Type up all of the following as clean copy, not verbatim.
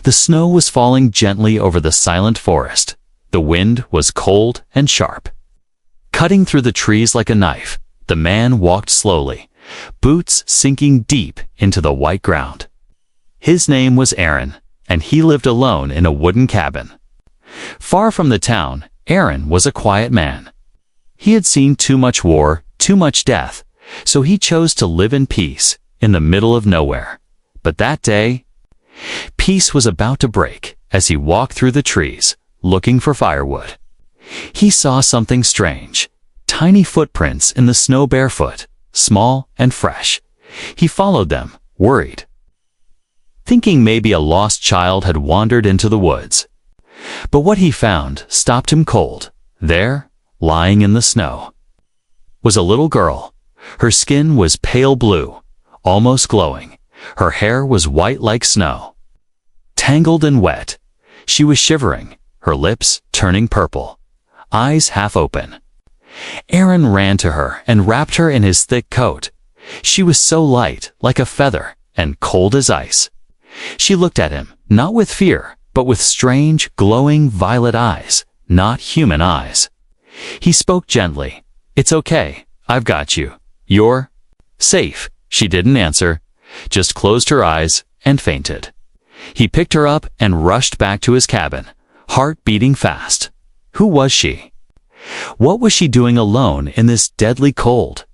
The snow was falling gently over the silent forest. The wind was cold and sharp. Cutting through the trees like a knife, the man walked slowly, boots sinking deep into the white ground. His name was Aaron, and he lived alone in a wooden cabin. Far from the town, Aaron was a quiet man. He had seen too much war, too much death, so he chose to live in peace, in the middle of nowhere. But that day, peace was about to break as he walked through the trees, looking for firewood. He saw something strange, tiny footprints in the snow barefoot, small and fresh. He followed them, worried, thinking maybe a lost child had wandered into the woods. But what he found stopped him cold. There, lying in the snow, was a little girl. Her skin was pale blue, almost glowing. Her hair was white like snow, tangled and wet. She was shivering, her lips turning purple, eyes half open. Aaron ran to her and wrapped her in his thick coat. She was so light, like a feather, and cold as ice. She looked at him, not with fear, but with strange, glowing violet eyes, not human eyes. He spoke gently. "It's okay, I've got you. You're safe." She didn't answer, just closed her eyes and fainted. He picked her up and rushed back to his cabin, heart beating fast. Who was she? What was she doing alone in this deadly cold?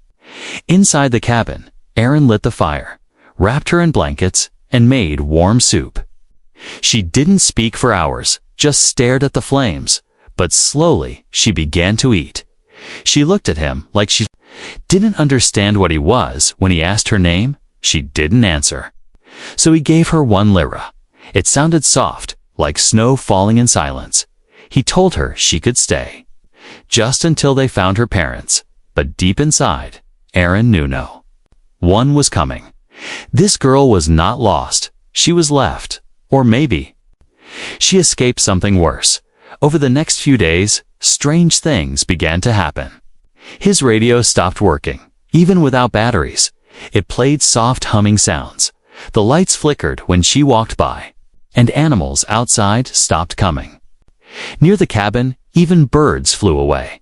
Inside the cabin, Aaron lit the fire, wrapped her in blankets, and made warm soup. She didn't speak for hours, just stared at the flames, but slowly she began to eat. She looked at him like she didn't understand what he was. When he asked her name, she didn't answer. So he gave her 1 lira. It sounded soft, like snow falling in silence. He told her she could stay, just until they found her parents. But deep inside, Aaron knew no one was coming. This girl was not lost. She was left. Or maybe she escaped something worse. Over the next few days, strange things began to happen. His radio stopped working, even without batteries. It played soft humming sounds. The lights flickered when she walked by, and animals outside stopped coming. Near the cabin, even birds flew away.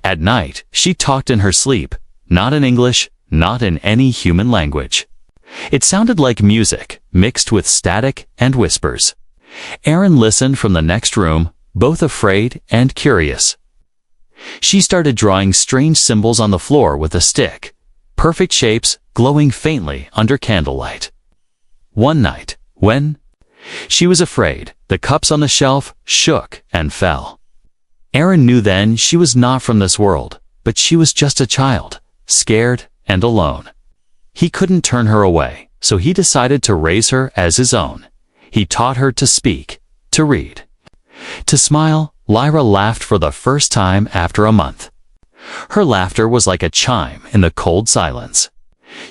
At night, she talked in her sleep, not in English, not in any human language. It sounded like music, mixed with static and whispers. Aaron listened from the next room, both afraid and curious. She started drawing strange symbols on the floor with a stick, perfect shapes glowing faintly under candlelight. One night, when she was afraid, the cups on the shelf shook and fell. Aaron knew then she was not from this world, but she was just a child, scared and alone. He couldn't turn her away, so he decided to raise her as his own. He taught her to speak, to read, to smile. Lyra laughed for the first time after a month. Her laughter was like a chime in the cold silence.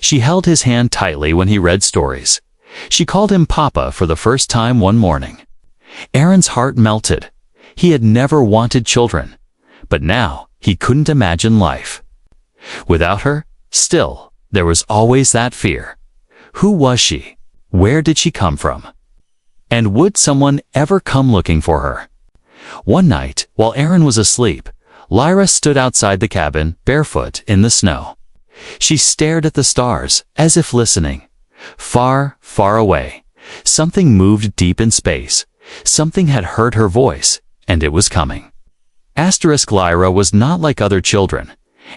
She held his hand tightly when he read stories. She called him Papa for the first time one morning. Aaron's heart melted. He had never wanted children, but now he couldn't imagine life without her. Still, there was always that fear. Who was she? Where did she come from? And would someone ever come looking for her? One night, while Aaron was asleep, Lyra stood outside the cabin, barefoot in the snow. She stared at the stars, as if listening. Far, far away, something moved deep in space. Something had heard her voice, and it was coming. Lyra was not like other children.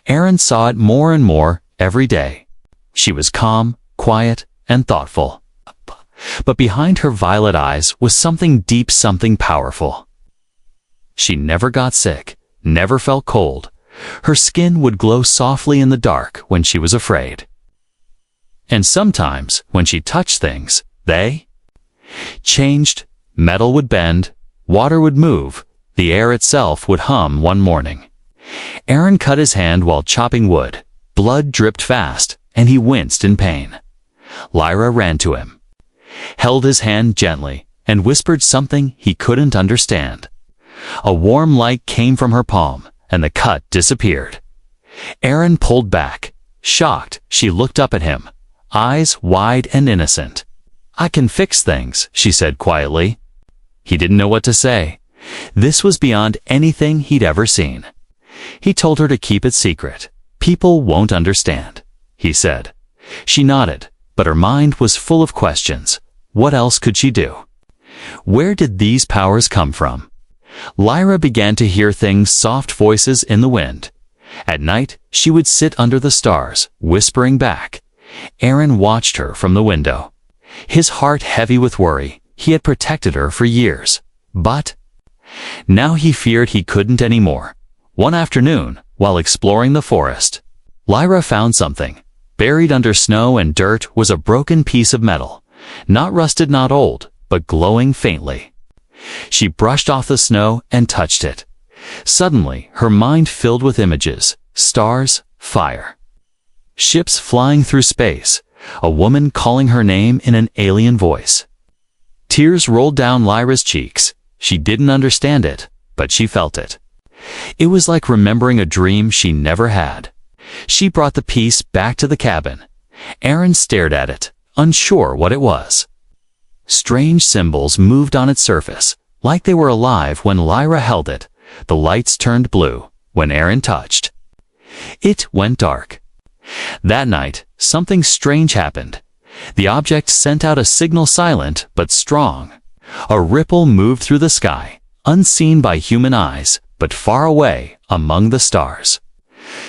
Aaron saw it more and more every day. She was calm, quiet, and thoughtful. But behind her violet eyes was something deep, something powerful. She never got sick, never felt cold. Her skin would glow softly in the dark when she was afraid. And sometimes, when she touched things, they changed. Metal would bend, water would move, the air itself would hum. One morning, Aaron cut his hand while chopping wood. Blood dripped fast, and he winced in pain. Lyra ran to him, held his hand gently, and whispered something he couldn't understand. A warm light came from her palm, and the cut disappeared. Aaron pulled back. Shocked, she looked up at him, eyes wide and innocent. "I can fix things," she said quietly. He didn't know what to say. This was beyond anything he'd ever seen. He told her to keep it secret. "People won't understand," he said. She nodded, but her mind was full of questions. What else could she do? Where did these powers come from? Lyra began to hear things, soft voices in the wind. At night, she would sit under the stars, whispering back. Aaron watched her from the window. His heart heavy with worry. He had protected her for years. But now he feared he couldn't anymore. One afternoon, while exploring the forest, Lyra found something. Buried under snow and dirt was a broken piece of metal. Not rusted, not old, but glowing faintly. She brushed off the snow and touched it. Suddenly, her mind filled with images, stars, fire, ships flying through space, a woman calling her name in an alien voice. Tears rolled down Lyra's cheeks. She didn't understand it, but she felt it. It was like remembering a dream she never had. She brought the piece back to the cabin. Aaron stared at it, unsure what it was. Strange symbols moved on its surface, like they were alive when Lyra held it. The lights turned blue when Aaron touched. It went dark. That night, something strange happened. The object sent out a signal, silent but strong. A ripple moved through the sky, unseen by human eyes, but far away among the stars.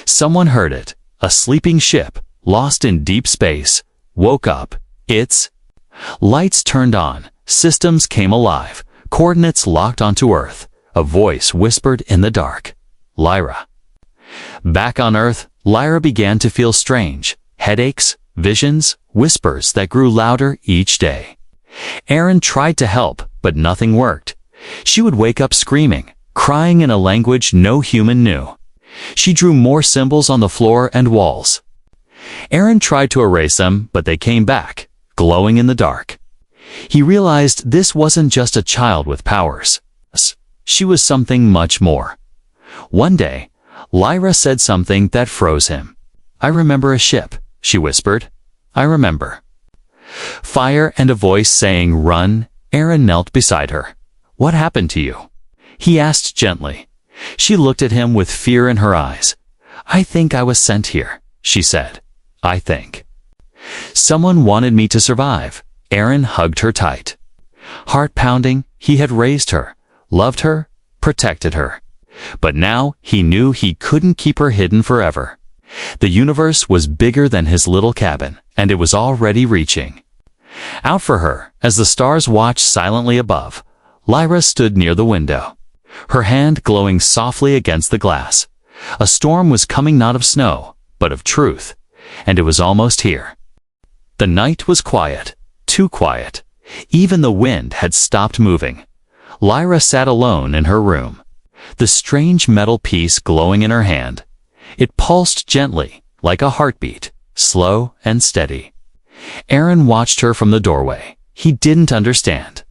Someone heard it. A sleeping ship, lost in deep space, woke up. Its lights turned on, systems came alive, coordinates locked onto Earth. A voice whispered in the dark, "Lyra." Back on Earth, Lyra began to feel strange. Headaches, visions, whispers that grew louder each day. Aaron tried to help, but nothing worked. She would wake up screaming, crying in a language no human knew. She drew more symbols on the floor and walls. Aaron tried to erase them, but they came back, glowing in the dark. He realized this wasn't just a child with powers. She was something much more. One day, Lyra said something that froze him. "I remember a ship," she whispered. "I remember." Fire and a voice saying, "Run." Aaron knelt beside her. "What happened to you?" he asked gently. She looked at him with fear in her eyes. "I think I was sent here," she said. "I think. Someone wanted me to survive." Aaron hugged her tight. Heart pounding, he had raised her, loved her, protected her. But now he knew he couldn't keep her hidden forever. The universe was bigger than his little cabin, and it was already reaching out for her. As the stars watched silently above, Lyra stood near the window, her hand glowing softly against the glass. A storm was coming, not of snow, but of truth, and it was almost here. The night was quiet, too quiet. Even the wind had stopped moving. Lyra sat alone in her room, the strange metal piece glowing in her hand. It pulsed gently, like a heartbeat, slow and steady. Aaron watched her from the doorway. He didn't understand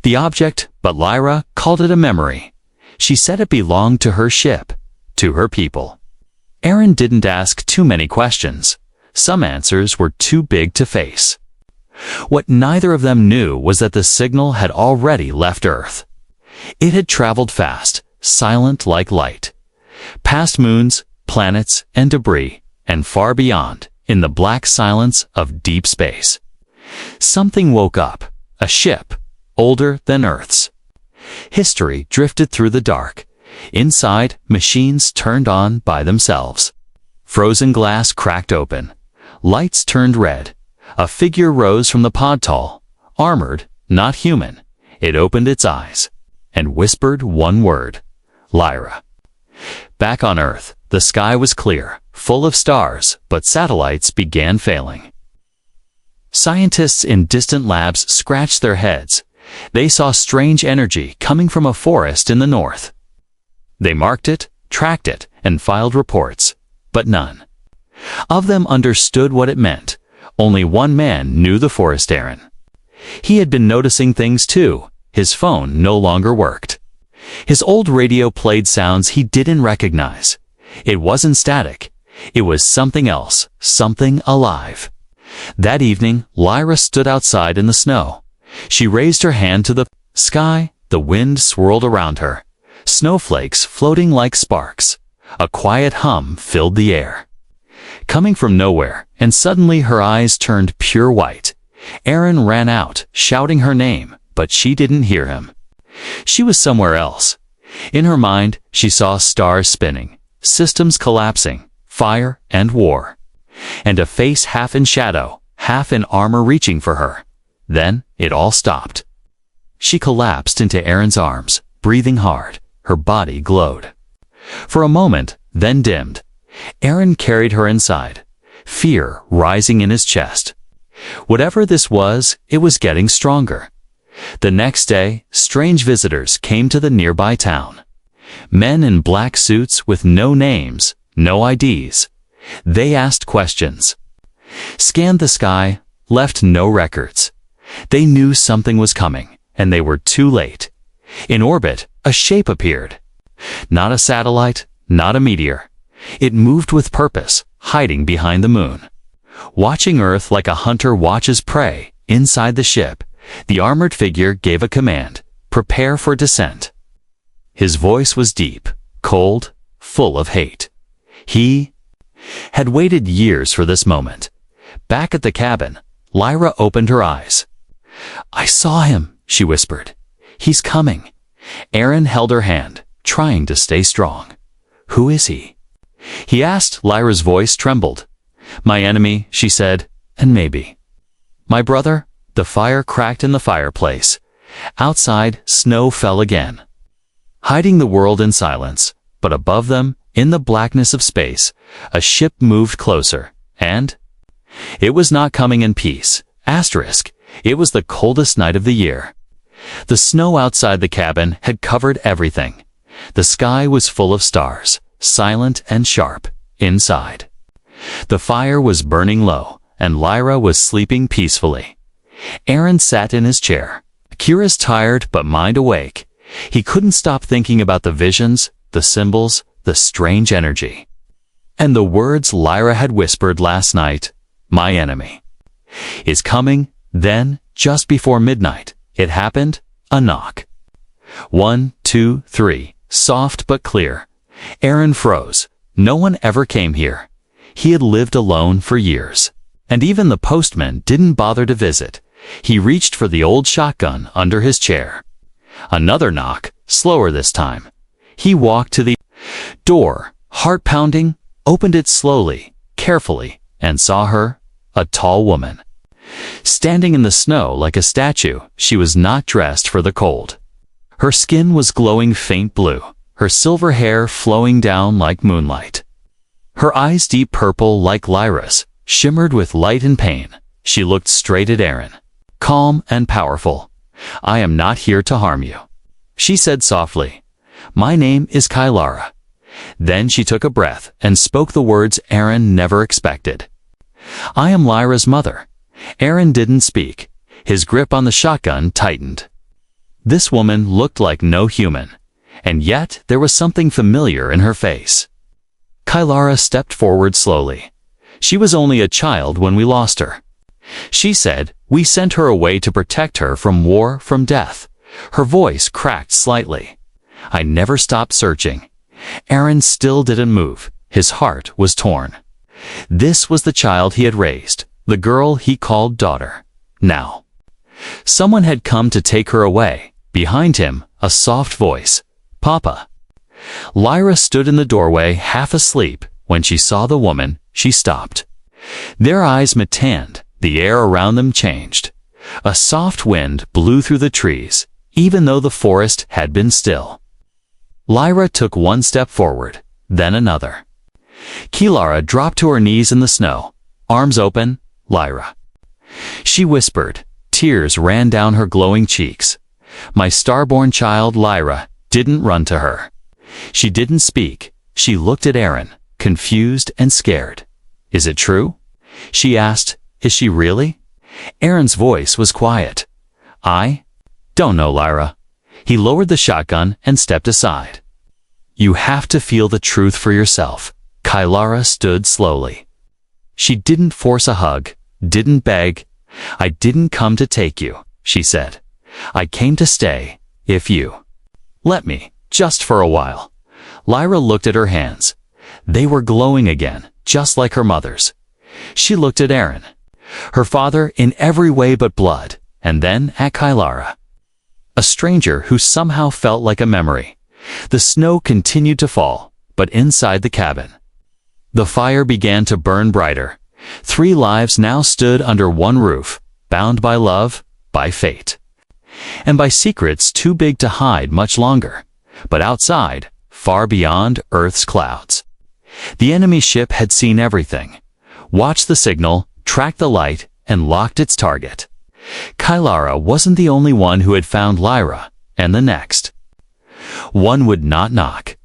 the object, but Lyra called it a memory. She said it belonged to her ship, to her people. Aaron didn't ask too many questions. Some answers were too big to face. What neither of them knew was that the signal had already left Earth. It had traveled fast, silent like light, past moons, planets, and debris, and far beyond, in the black silence of deep space. Something woke up, a ship, older than Earth's. History drifted through the dark. Inside, machines turned on by themselves. Frozen glass cracked open. Lights turned red. A figure rose from the pod, tall, armored, not human. It opened its eyes and whispered one word, "Lyra." Back on Earth, the sky was clear, full of stars, but satellites began failing. Scientists in distant labs scratched their heads. They saw strange energy coming from a forest in the north. They marked it, tracked it, and filed reports, but none of them understood what it meant. Only one man knew the forest, Aaron. He had been noticing things too. His phone no longer worked. His old radio played sounds he didn't recognize. It wasn't static. It was something else, something alive. That evening, Lyra stood outside in the snow. She raised her hand to the sky. The wind swirled around her, snowflakes floating like sparks. A quiet hum filled the air, coming from nowhere, and suddenly her eyes turned pure white. Aaron ran out, shouting her name, but she didn't hear him. She was somewhere else. In her mind, she saw stars spinning, systems collapsing, fire and war, and a face half in shadow, half in armor reaching for her. Then it all stopped. She collapsed into Aaron's arms, breathing hard. Her body glowed. For a moment, then dimmed. Aaron carried her inside, fear rising in his chest. Whatever this was, it was getting stronger. The next day, strange visitors came to the nearby town. Men in black suits with no names, no IDs. They asked questions, scanned the sky, left no records. They knew something was coming, and they were too late. In orbit, a shape appeared. Not a satellite, not a meteor. It moved with purpose, hiding behind the moon. Watching Earth like a hunter watches prey, inside the ship, the armored figure gave a command: prepare for descent. His voice was deep, cold, full of hate. He had waited years for this moment. Back at the cabin, Lyra opened her eyes. "I saw him," she whispered. "He's coming." Aaron held her hand, trying to stay strong. "Who is he?" he asked. Lyra's voice trembled. "My enemy," she said, "and maybe my brother." The fire cracked in the fireplace. Outside, snow fell again, hiding the world in silence. But above them, in the blackness of space, a ship moved closer, and it was not coming in peace. It was the coldest night of the year. The snow outside the cabin had covered everything. The sky was full of stars, silent and sharp. Inside, the fire was burning low, and Lyra was sleeping peacefully. Aaron sat in his chair, Kira's tired but mind awake. He couldn't stop thinking about the visions, the symbols, the strange energy, and the words Lyra had whispered last night. "My enemy is coming." Then, just before midnight, it happened. A knock. 1, 2, 3, soft but clear. Aaron froze. No one ever came here. He had lived alone for years, and even the postman didn't bother to visit. He reached for the old shotgun under his chair. Another knock, slower this time. He walked to the door, heart pounding, opened it slowly, carefully, and saw her, a tall woman, standing in the snow like a statue. She was not dressed for the cold. Her skin was glowing faint blue, her silver hair flowing down like moonlight. Her eyes, deep purple like Lyra's, shimmered with light and pain. She looked straight at Aaron, calm and powerful. "I am not here to harm you," she said softly. "My name is Kylara." Then she took a breath and spoke the words Aaron never expected. "I am Lyra's mother." Aaron didn't speak. His grip on the shotgun tightened. This woman looked like no human, and yet there was something familiar in her face. Kylara stepped forward slowly. "She was only a child when we lost her," she said. "We sent her away to protect her from war, from death." Her voice cracked slightly. "I never stopped searching." Aaron still didn't move. His heart was torn. This was the child he had raised, the girl he called daughter. Now, someone had come to take her away. Behind him, a soft voice. "Papa." Lyra stood in the doorway, half asleep. When she saw the woman, she stopped. Their eyes met. The air around them changed. A soft wind blew through the trees, even though the forest had been still. Lyra took one step forward, then another. Kylara dropped to her knees in the snow, arms open. "Lyra," she whispered. Tears ran down her glowing cheeks. "My starborn child." Lyra didn't run to her. She didn't speak. She looked at Aaron, confused and scared. "Is it true?" she asked. "Is she really?" Aaron's voice was quiet. "I don't know, Lyra." He lowered the shotgun and stepped aside. "You have to feel the truth for yourself." Kylara stood slowly. She didn't force a hug, didn't beg. I didn't come to take you, she said. I came to stay, if you let me, just for a while. Lyra looked at her hands. They were glowing again, just like her mother's. She looked at Aaron, her father in every way but blood, and then at Kylara, a stranger who somehow felt like a memory. The snow continued to fall, but inside the cabin, the fire began to burn brighter. 3 lives now stood under one roof, bound by love, by fate, and by secrets too big to hide much longer. But outside, far beyond Earth's clouds, the enemy ship had seen everything, watched the signal, tracked the light, and locked its target. Kylara wasn't the only one who had found Lyra, and the next one would not knock.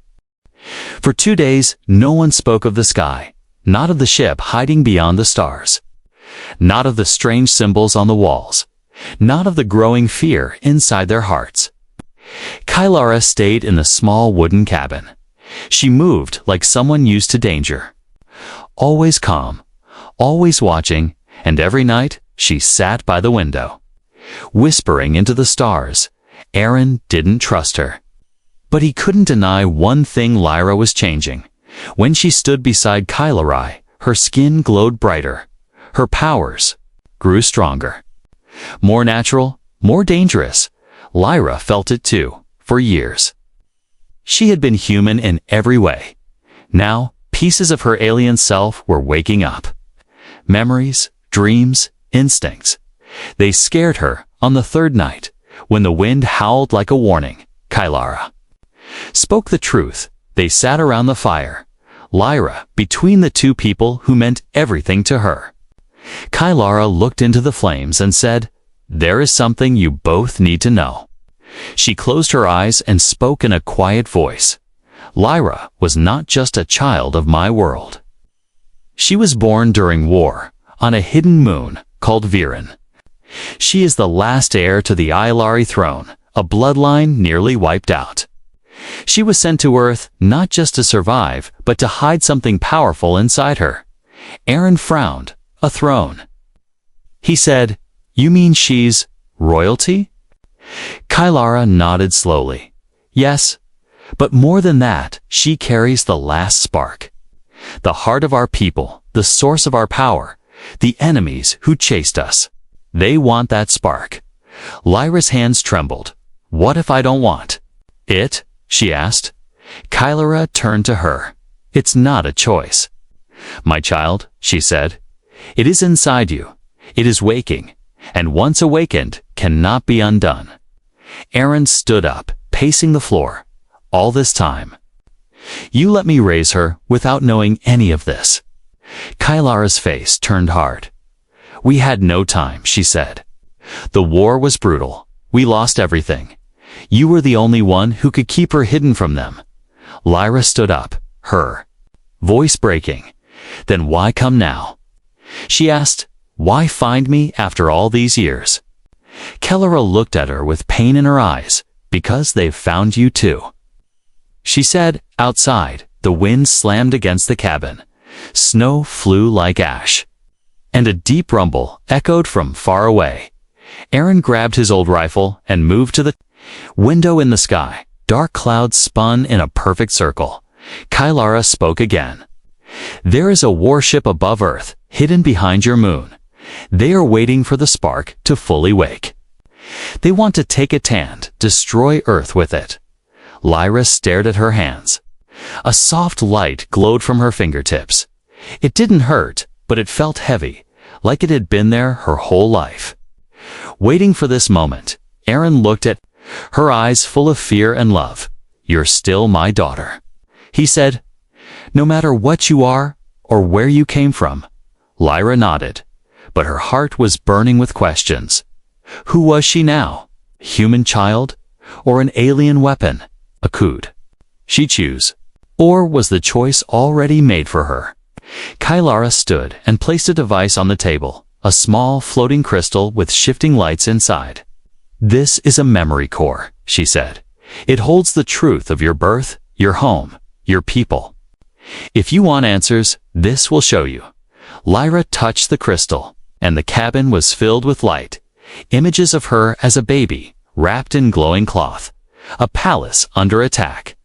For 2 days, no one spoke of the sky, not of the ship hiding beyond the stars, not of the strange symbols on the walls, not of the growing fear inside their hearts. Kylara stayed in the small wooden cabin. She moved like someone used to danger, always calm, always watching, and every night she sat by the window, whispering into the stars. Aaron didn't trust her, but he couldn't deny one thing: Lyra was changing. When she stood beside Kylara, her skin glowed brighter, her powers grew stronger, more natural, more dangerous. Lyra felt it too, for years. She had been human in every way. Now, pieces of her alien self were waking up. Memories, dreams, instincts. They scared her on the 3rd night, when the wind howled like a warning. Kylara spoke the truth. They sat around the fire, Lyra between the 2 people who meant everything to her. Kylara looked into the flames and said, "There is something you both need to know." She closed her eyes and spoke in a quiet voice. Lyra was not just a child of my world. She was born during war, on a hidden moon called Viren. She is the last heir to the Ilari throne, a bloodline nearly wiped out. She was sent to Earth not just to survive, but to hide something powerful inside her. Aaron frowned. A throne. He said, "You mean she's royalty?" Kylara nodded slowly. "Yes, but more than that, she carries the last spark. The heart of our people, the source of our power, the enemies who chased us. They want that spark." Lyra's hands trembled. "What if I don't want it?" she asked. Kylara turned to her. "It's not a choice, my child," she said. "It is inside you. It is waking, and once awakened, cannot be undone." Aaron stood up, pacing the floor. "All this time, you let me raise her without knowing any of this." Kylara's face turned hard. "We had no time," she said. "The war was brutal. We lost everything. You were the only one who could keep her hidden from them." Lyra stood up, her voice breaking. "Then why come now?" she asked. "Why find me after all these years?" Kylara looked at her with pain in her eyes. "Because they've found you too," she said. Outside, the wind slammed against the cabin. Snow flew like ash, and a deep rumble echoed from far away. Aaron grabbed his old rifle and moved to the window in the sky. Dark clouds spun in a perfect circle. Kylara spoke again. "There is a warship above Earth, hidden behind your moon. They are waiting for the spark to fully wake. They want to take it and destroy Earth with it." Lyra stared at her hands. A soft light glowed from her fingertips. It didn't hurt, but it felt heavy, like it had been there her whole life, waiting for this moment. Aaron looked at her, eyes full of fear and love. "You're still my daughter," he said. "No matter what you are, or where you came from." Lyra nodded, but her heart was burning with questions. Who was she now? Human child? Or an alien weapon? Could she choose? Or was the choice already made for her? Kylara stood and placed a device on the table, a small floating crystal with shifting lights inside. "This is a memory core," she said. "It holds the truth of your birth, your home, your people. If you want answers, this will show you." Lyra touched the crystal, and the cabin was filled with light. Images of her as a baby, wrapped in glowing cloth. A palace under attack.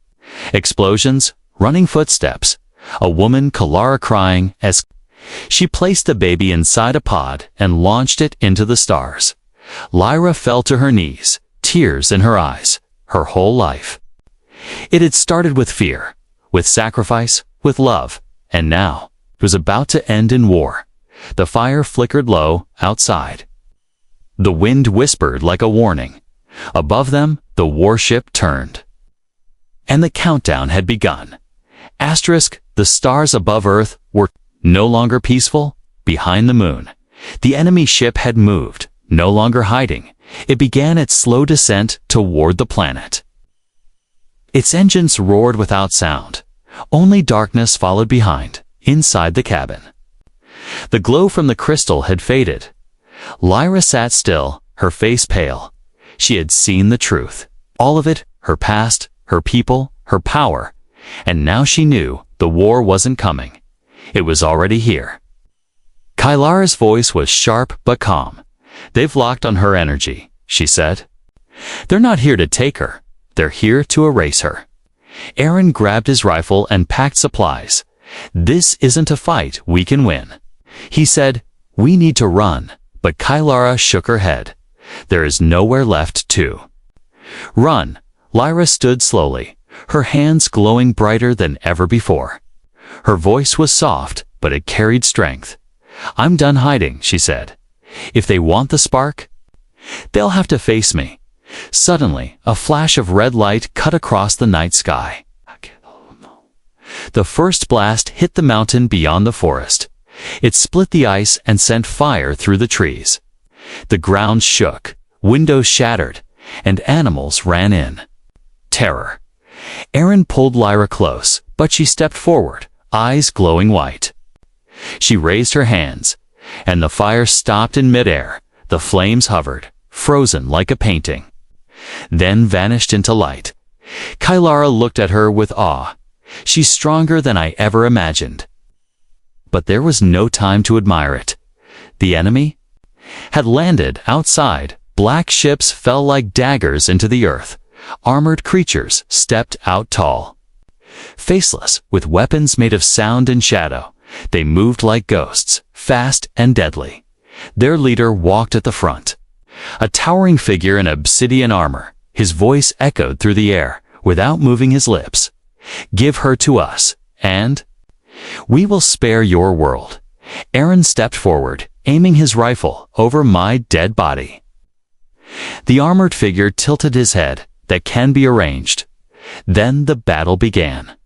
Explosions, running footsteps. A woman, Kalara, crying as she placed the baby inside a pod and launched it into the stars. Lyra fell to her knees, tears in her eyes. Her whole life. It had started with fear, with sacrifice, with love, and now it was about to end in war. The fire flickered low outside. The wind whispered like a warning. Above them, the warship turned. And the countdown had begun. Asterisk, the stars above Earth were no longer peaceful. Behind the moon, the enemy ship had moved, no longer hiding. It began its slow descent toward the planet. Its engines roared without sound. Only darkness followed behind, inside the cabin. The glow from the crystal had faded. Lyra sat still, her face pale. She had seen the truth. All of it, her past, her people, her power. And now she knew the war wasn't coming. It was already here. Kylara's voice was sharp but calm. They've locked on her energy, she said. They're not here to take her. They're here to erase her. Aaron grabbed his rifle and packed supplies. This isn't a fight we can win. He said, we need to run, but Kylara shook her head. There is nowhere left to run. Lyra stood slowly, her hands glowing brighter than ever before. Her voice was soft, but it carried strength. I'm done hiding, she said. If they want the spark, they'll have to face me. Suddenly, a flash of red light cut across the night sky. The first blast hit the mountain beyond the forest. It split the ice and sent fire through the trees. The ground shook, windows shattered, and animals ran in. Terror. Aaron pulled Lyra close, but she stepped forward, eyes glowing white. She raised her hands, and the fire stopped in midair. The flames hovered, frozen like a painting, then vanished into light. Kylara looked at her with awe. She's stronger than I ever imagined. But there was no time to admire it. The enemy had landed outside. Black ships fell like daggers into the earth. Armored creatures stepped out tall. Faceless, with weapons made of sound and shadow, they moved like ghosts, fast and deadly. Their leader walked at the front. A towering figure in obsidian armor. His voice echoed through the air, without moving his lips. Give her to us, and we will spare your world. Aaron stepped forward, aiming his rifle over my dead body. The armored figure tilted his head, that can be arranged. Then the battle began.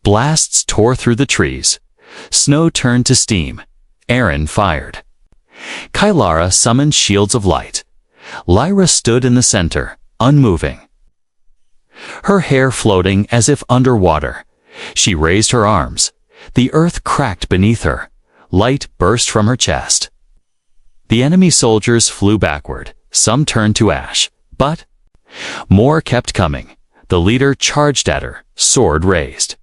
Blasts tore through the trees. Snow turned to steam. Aaron fired. Kylara summoned shields of light. Lyra stood in the center, unmoving. Her hair floating as if underwater. She raised her arms. The earth cracked beneath her. Light burst from her chest. The enemy soldiers flew backward. Some turned to ash, but more kept coming. The leader charged at her, sword raised.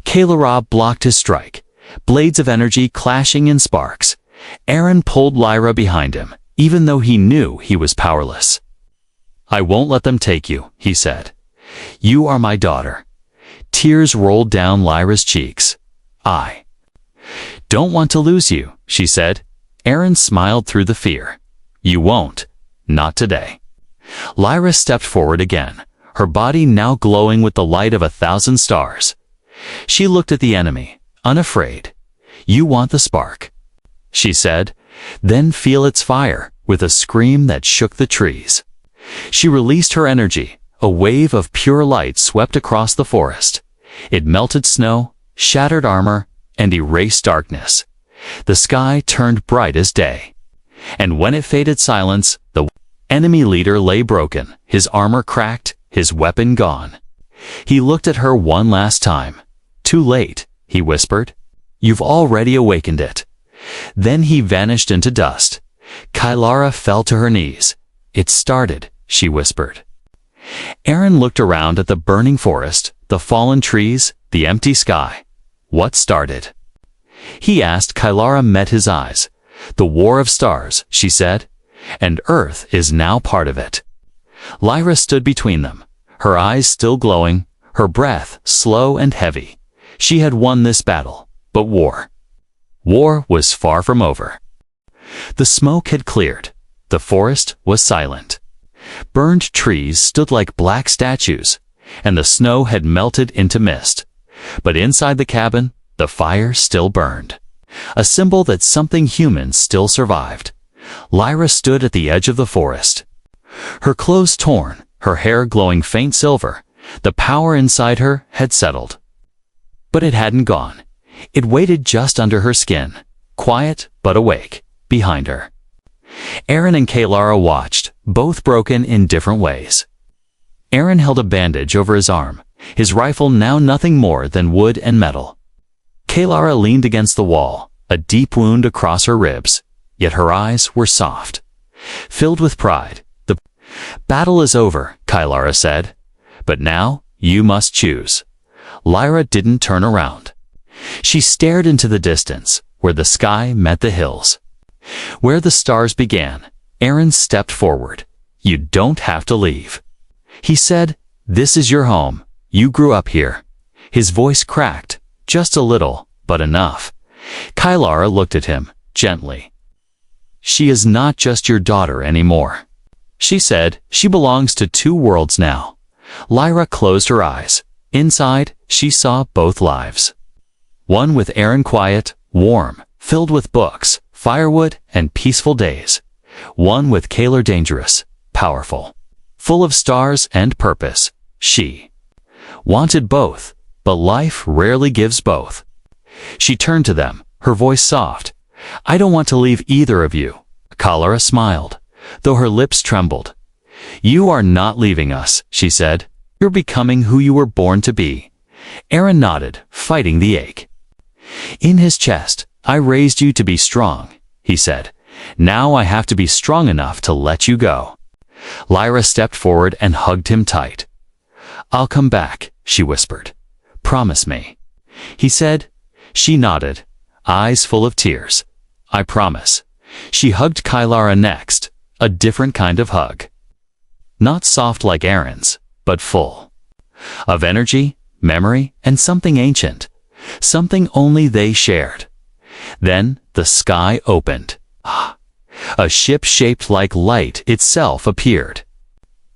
Kalara blocked his strike, blades of energy clashing in sparks. Aaron pulled Lyra behind him, even though he knew he was powerless. I won't let them take you, he said. You are my daughter. Tears rolled down Lyra's cheeks. I don't want to lose you, she said. Aaron smiled through the fear. You won't. Not today. Lyra stepped forward again, her body now glowing with the light of 1,000 stars. She looked at the enemy, unafraid. You want the spark, she said, then feel its fire, with a scream that shook the trees. She released her energy. A wave of pure light swept across the forest. It melted snow, shattered armor, and erased darkness. The sky turned bright as day. And when it faded silence, the enemy leader lay broken, his armor cracked, his weapon gone. He looked at her one last time. Too late, he whispered. You've already awakened it. Then he vanished into dust. Kylara fell to her knees. It started, she whispered. Aaron looked around at the burning forest, the fallen trees, the empty sky. What started? He asked. Kylara met his eyes. The war of stars, she said, and Earth is now part of it. Lyra stood between them, her eyes still glowing, her breath slow and heavy. She had won this battle, but war was far from over. The smoke had cleared. The forest was silent. Burned trees stood like black statues, and the snow had melted into mist. But inside the cabin, the fire still burned, a symbol that something human still survived. Lyra stood at the edge of the forest. Her clothes torn, her hair glowing faint silver, the power inside her had settled. But it hadn't gone. It waited just under her skin, quiet but awake, behind her. Aaron and Kaylara watched, both broken in different ways. Aaron held a bandage over his arm, his rifle now nothing more than wood and metal. Kaylara leaned against the wall, a deep wound across her ribs, yet her eyes were soft, filled with pride. The battle is over, Kaylara said, but now you must choose. Lyra didn't turn around. She stared into the distance, where the sky met the hills. Where the stars began, Aaron stepped forward. You don't have to leave. He said, this is your home. You grew up here. His voice cracked, just a little, but enough. Kaylara looked at him, gently. She is not just your daughter anymore. She said, she belongs to two worlds now. Lyra closed her eyes. Inside, she saw both lives. One with Aaron quiet, warm, filled with books, firewood, and peaceful days. One with Kayla dangerous, powerful, full of stars and purpose. She wanted both, but life rarely gives both. She turned to them, her voice soft. I don't want to leave either of you. Kaylara smiled, though her lips trembled. You are not leaving us, she said. You're becoming who you were born to be. Aaron nodded, fighting the ache. In his chest, I raised you to be strong, he said. Now I have to be strong enough to let you go. Lyra stepped forward and hugged him tight. I'll come back, she whispered. Promise me. He said. She nodded, eyes full of tears. I promise. She hugged Kaylara next, a different kind of hug. Not soft like Aaron's, but full of energy, memory, and something ancient, something only they shared. Then the sky opened. A ship shaped like light itself appeared.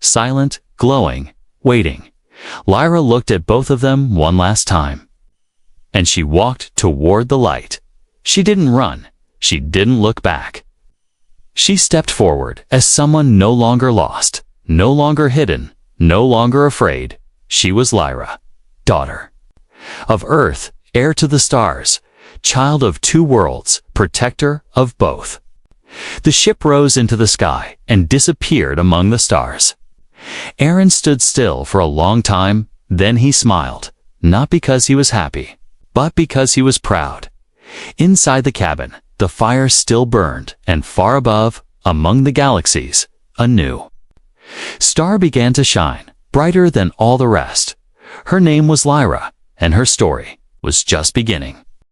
Silent, glowing, waiting. Lyra looked at both of them one last time. And she walked toward the light. She didn't run. She didn't look back. She stepped forward as someone no longer lost, no longer hidden, no longer afraid. She was Lyra, daughter of Earth, heir to the stars, child of two worlds, protector of both. The ship rose into the sky and disappeared among the stars. Aaron stood still for a long time, then he smiled, not because he was happy, but because he was proud. Inside the cabin, the fire still burned, and far above, among the galaxies, a new star began to shine, brighter than all the rest. Her name was Lyra, and her story was just beginning.